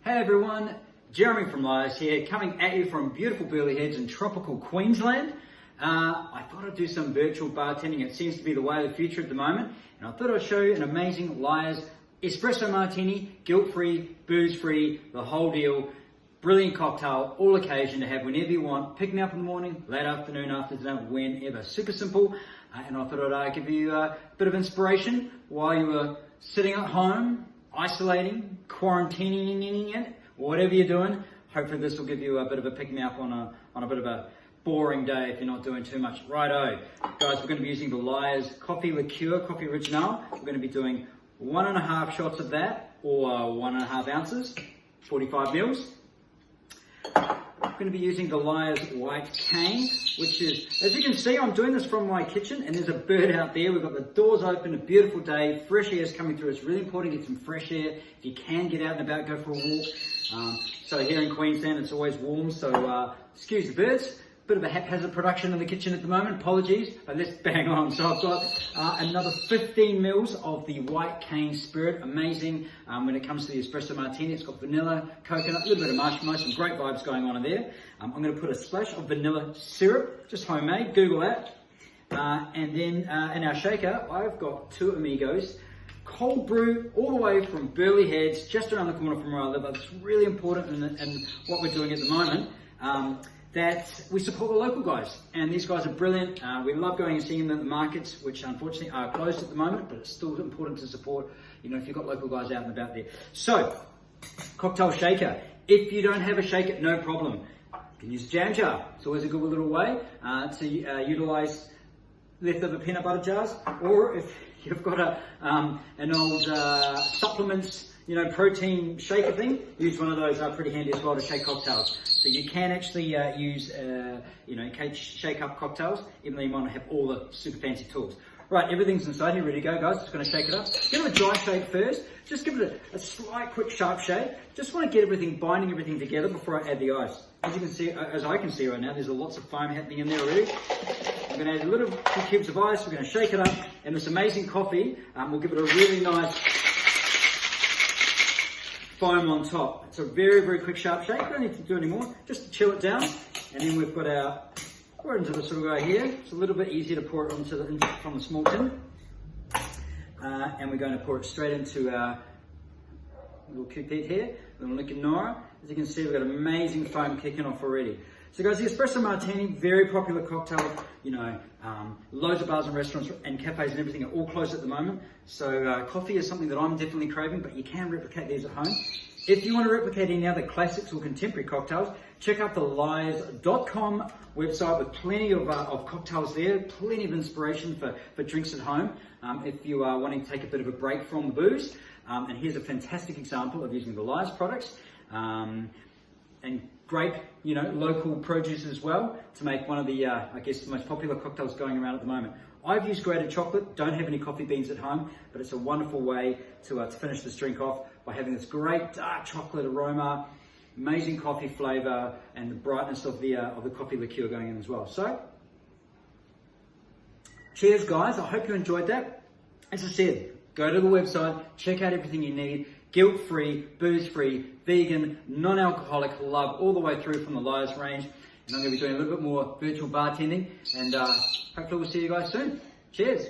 Hey everyone, Jeremy from Lyre here, coming at you from beautiful Burleigh Heads in tropical Queensland. I thought I'd do some virtual bartending. It seems to be the way of the future at the moment. And I thought I'd show you an amazing Lyre's Espresso Martini, guilt-free, booze-free, the whole deal. Brilliant cocktail, all occasion to have whenever you want. Pick me up in the morning, late afternoon, after dinner, whenever. Super simple. And I thought I'd give you a bit of inspiration while you were sitting at home, isolating, quarantining it, whatever you're doing. Hopefully this will give you a bit of a pick-me-up on a bit of a boring day if you're not doing too much. Righto. Guys, we're going to be using the Lyre's coffee liqueur, coffee original. We're going to be doing 1.5 shots of that, or 1.5 ounces, 45 mils. I'm going to be using the Lyre's white cane, which is, as you can see, I'm doing this from my kitchen and there's a bird out there. We've got the doors open, a beautiful day, fresh air is coming through. It's really important to get some fresh air. If you can get out and about, go for a walk. So here in Queensland, it's always warm, so excuse the birds. Bit of a haphazard production in the kitchen at the moment, apologies, but let's bang on. So I've got another 15 mils of the white cane spirit, amazing. When it comes to the Espresso Martini, it's got vanilla, coconut, a little bit of marshmallow, some great vibes going on in there. I'm going to put a splash of vanilla syrup, just homemade, Google that. And then in our shaker, I've got two Amigos, cold brew all the way from Burleigh Heads, just around the corner from where I live. It's really important in what we're doing at the moment. That we support the local guys, and these guys are brilliant. We love going and seeing them at the markets, which unfortunately are closed at the moment, but it's still important to support, you know, if you've got local guys out and about there. So, cocktail shaker. If you don't have a shaker, no problem. You can use a jam jar. It's always a good little way to utilize leftover peanut butter jars, or if you've got an old supplements, you know, protein shaker thing, use one of those. Are pretty handy as well to shake cocktails. So you can actually use, you know, shake up cocktails, even though you might not have all the super fancy tools. Right, everything's inside here, ready to go, guys. Just going to shake it up. Give it a dry shake first. Just give it a slight, quick, sharp shake. Just want to get everything, binding everything together before I add the ice. As you can see, as I can see right now, there's lots of foam happening in there already. I'm going to add a little few cubes of ice. We're going to shake it up, and this amazing coffee will give it a really nice foam on top. It's a very, very quick, sharp shake. Don't need to do any more. Just to chill it down. And then we've got our, pour it into this little guy here. It's a little bit easier to pour it from the small tin. And we're going to pour it straight into our little pipette here, little Nora. As you can see, we've got amazing foam kicking off already. So guys, the Espresso Martini, very popular cocktail. You know, loads of bars and restaurants and cafes and everything are all closed at the moment. So coffee is something that I'm definitely craving, but you can replicate these at home. If you want to replicate any other classics or contemporary cocktails, check out the lyres.com website with plenty of cocktails there, plenty of inspiration for drinks at home. If you are wanting to take a bit of a break from the booze. And here's a fantastic example of using the Lyre's products. And great, you know, local produce as well to make one of the, I guess, the most popular cocktails going around at the moment. I've used grated chocolate, don't have any coffee beans at home, but it's a wonderful way to finish this drink off by having this great dark chocolate aroma, amazing coffee flavor, and the brightness of the coffee liqueur going in as well. So, cheers guys, I hope you enjoyed that. As I said, go to the website, check out everything you need. Guilt-free, booze-free, vegan, non-alcoholic, love all the way through from the Lyre's range. And I'm going to be doing a little bit more virtual bartending, and hopefully we'll see you guys soon. Cheers.